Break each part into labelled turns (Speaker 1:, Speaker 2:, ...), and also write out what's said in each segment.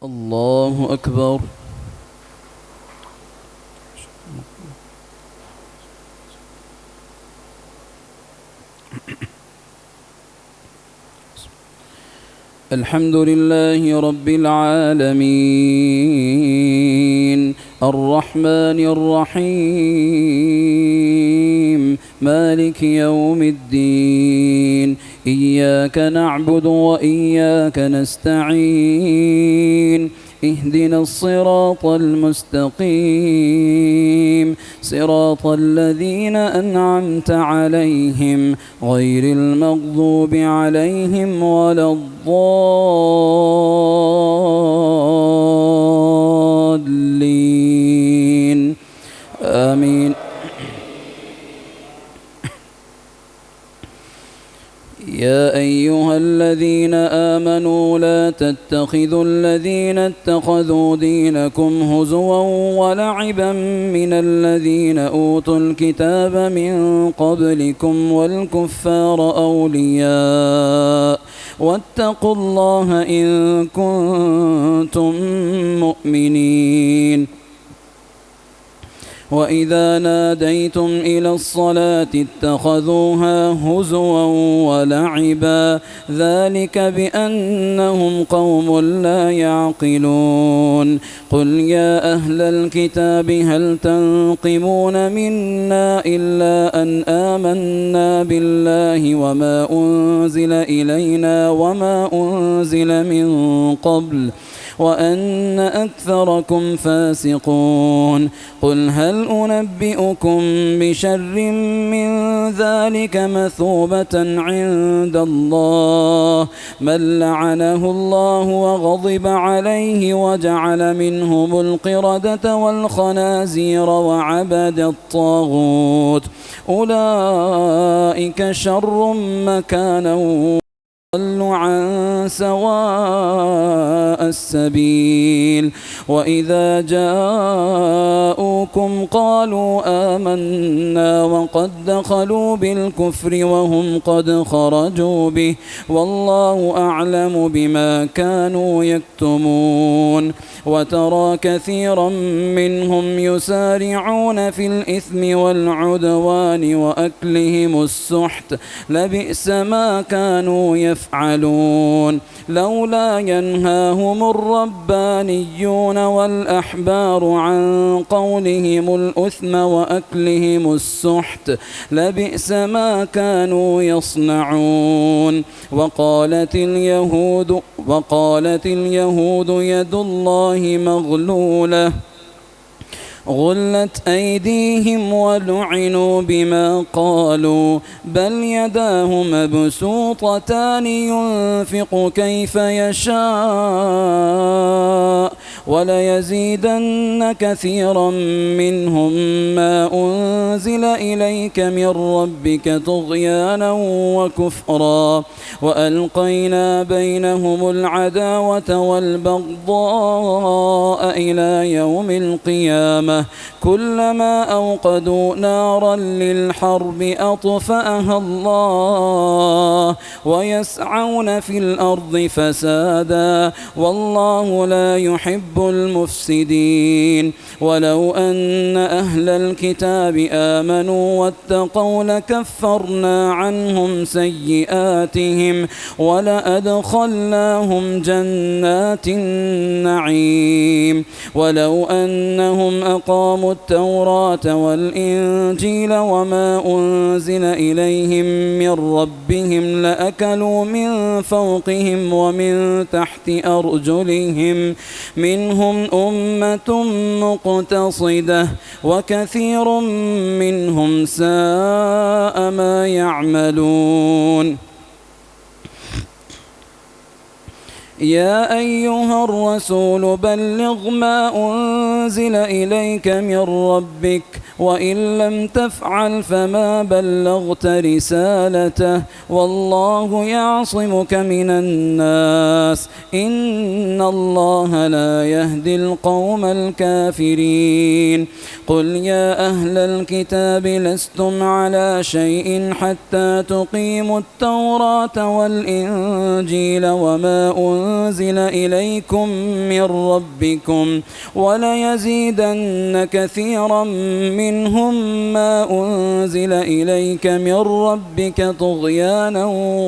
Speaker 1: الله أكبر. الحمد لله رب العالمين الرحمن الرحيم مالك يوم الدين إياك نعبد وإياك نستعين اهدنا الصراط المستقيم صراط الذين أنعمت عليهم غير المغضوب عليهم ولا الضالين آمين. يا أيها الذين آمنوا لا تتخذوا الذين اتخذوا دينكم هزوا ولعبا من الذين أوتوا الكتاب من قبلكم والكفار أولياء واتقوا الله إن كنتم مؤمنين. وإذا ناديتم إلى الصلاة اتخذوها هزوا ولعبا ذلك بأنهم قوم لا يعقلون. قل يا أهل الكتاب هل تنقمون منا إلا أن آمنا بالله وما أنزل إلينا وما أنزل من قبل وأن أكثركم فاسقون. قل هل أنبئكم بشر من ذلك مثوبة عند الله من لعنه الله وغضب عليه وجعل منهم القردة والخنازير وعبد الطاغوت أولئك شر مكانا ضلوا عن سواء السبيل. وإذا جاءوكم قالوا آمنا وقد دخلوا بالكفر وهم قد خرجوا به والله أعلم بما كانوا يكتمون. وترى كثيرا منهم يسارعون في الإثم والعدوان وأكلهم السحت لبئس ما كانوا يفعلون. لولا ينهاهم الربانيون والأحبار عن قولهم الإثم وأكلهم السحت لبئس ما كانوا يصنعون. وقالت اليهود يد الله مغلولة غلت أيديهم ولعنوا بما قالوا بل يداه مبسوطتان ينفق كيف يشاء وليزيدن كثيرا منهم ما أنزل إليك من ربك طغيانا وكفرا وألقينا بينهم العداوة والبغضاء إلى يوم القيامة كلما أوقدوا نارا للحرب أطفأها الله ويسعون في الأرض فسادا والله لا يحب المفسدين. ولو أن أهل الكتاب آمنوا واتقوا لكفرنا عنهم سيئاتهم ولأدخلناهم جنات النعيم. ولو أنهم أقاموا التوراة والإنجيل وما أنزل إليهم من ربهم لأكلوا من فوقهم ومن تحت أرجلهم منهم أمة مقتصدة وكثير منهم ساء ما يعملون. يا أيها الرسول بلغ ما أنزل إليك من ربك وإن لم تفعل فما بلغت رسالته والله يعصمك من الناس إن الله لا يهدي القوم الكافرين قل يا أهل الكتاب لستم على شيء حتى تقيموا التوراة والإنجيل وما أنزل إليكم من ربكم وليزيدن كثيرا منهم ما أنزل إليك من ربك طغيانا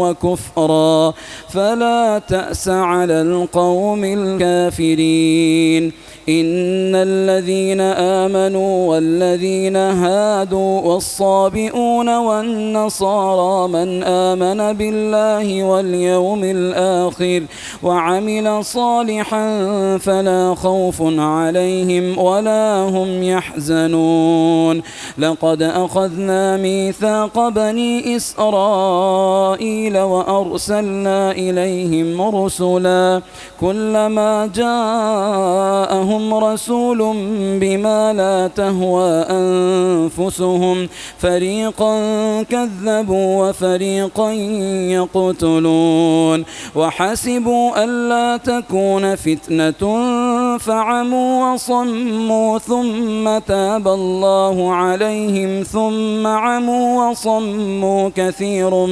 Speaker 1: وكفرا فلا تأس على القوم الكافرين إن الذين آمنوا والذين هادوا والصابئون والنصارى من آمن بالله واليوم الآخر وعمل صالحا فلا خوف عليهم ولا هم يحزنون لقد أخذنا ميثاق بني إسرائيل وأرسلنا إليهم رسلا كلما جاءهم رسول بما لا تهوى أنفسهم فريقا كذبوا وفريقا يقتلون وحسبوا ألا تكون فتنة فعموا وصموا ثم تاب الله عليهم ثم عموا وصموا كثير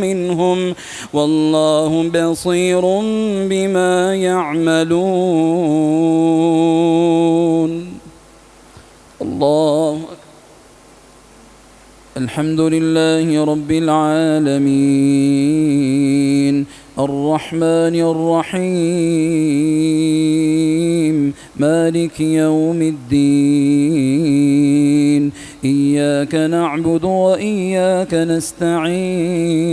Speaker 1: منهم والله بصير بما يعملون الله الحمد لله رب العالمين الرحمن الرحيم مالك يوم الدين إياك نعبد وإياك نستعين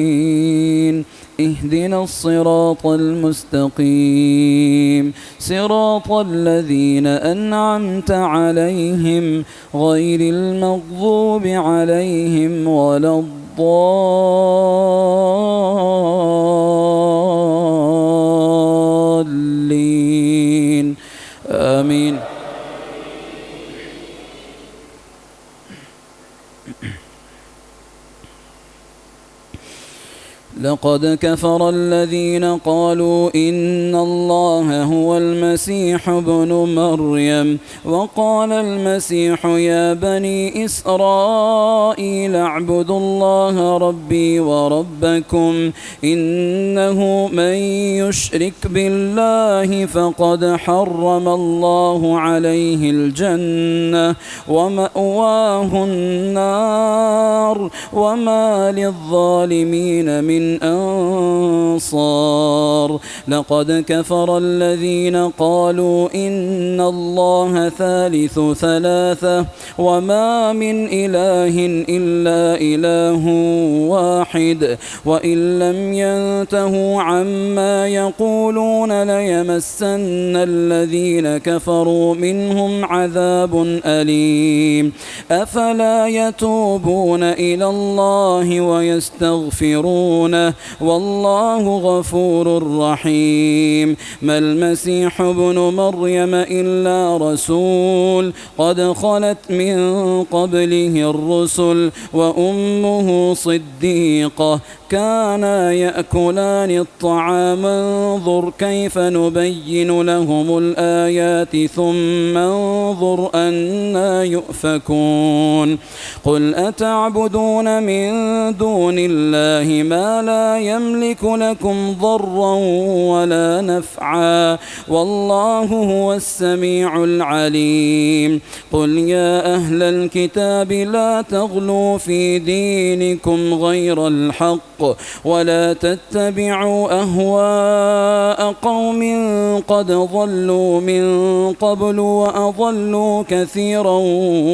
Speaker 1: اهدنا الصراط المستقيم صراط الذين أنعمت عليهم غير المغضوب عليهم ولا الضالين آمين لقد كفر الذين قالوا إن الله هو المسيح ابن مريم وقال المسيح يا بني إسرائيل اعبدوا الله ربي وربكم إنه من يشرك بالله فقد حرم الله عليه الجنة ومأواه النار وما للظالمين من أنصار لقد كفر الذين قالوا إن الله ثالث ثلاثة وما من إله إلا إله واحد وإن لم ينتهوا عما يقولون ليمسن الذين كفروا منهم عذاب أليم أفلا يتوبون إلى الله ويستغفرون والله غفور رحيم ما المسيح ابن مريم إلا رسول قد خلت من قبله الرسل وأمه صديقة كانا يأكلان الطعام انظر كيف نبين لهم الآيات ثم انظر أنا يؤفكون قل أتعبدون من دون الله ما لا يملك لكم ضرا ولا نفعا والله هو السميع العليم قل يا أهل الكتاب لا تغلوا في دينكم غير الحق ولا تتبعوا أهواء قوم قد ضلوا من قبل وأضلوا كثيرا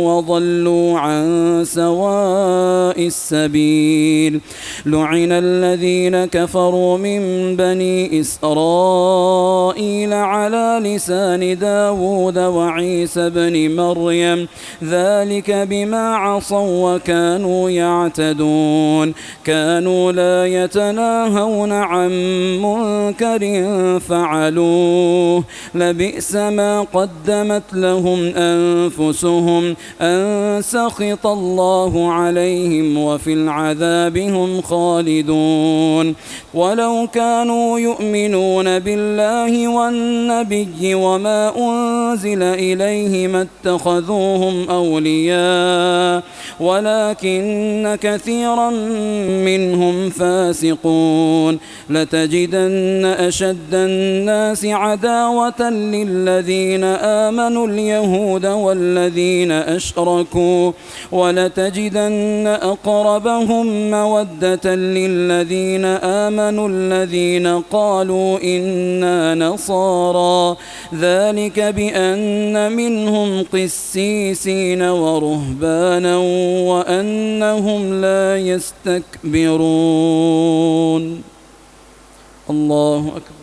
Speaker 1: وضلوا عن سواء السبيل لعن الذين كفروا من بني إسرائيل على لسان داود وعيسى بن مريم ذلك بما عصوا وكانوا يعتدون كانوا ولا يتناهون عن منكر فعلوه لبئس ما قدمت لهم أنفسهم أن سخط الله عليهم وفي العذاب هم خالدون ولو كانوا يؤمنون بالله والنبي وما أنزل إليه ما اتخذوهم أولياء ولكن كثيرا منهم فاسقون لتجدن أشد الناس عداوة للذين آمنوا اليهود والذين أشركوا ولتجدن أقربهم مودة للذين آمنوا الذين قالوا إنا نصارى ذلك بأن منهم قسيسين ورهبانا وأنهم لا يستكبرون. الله أكبر.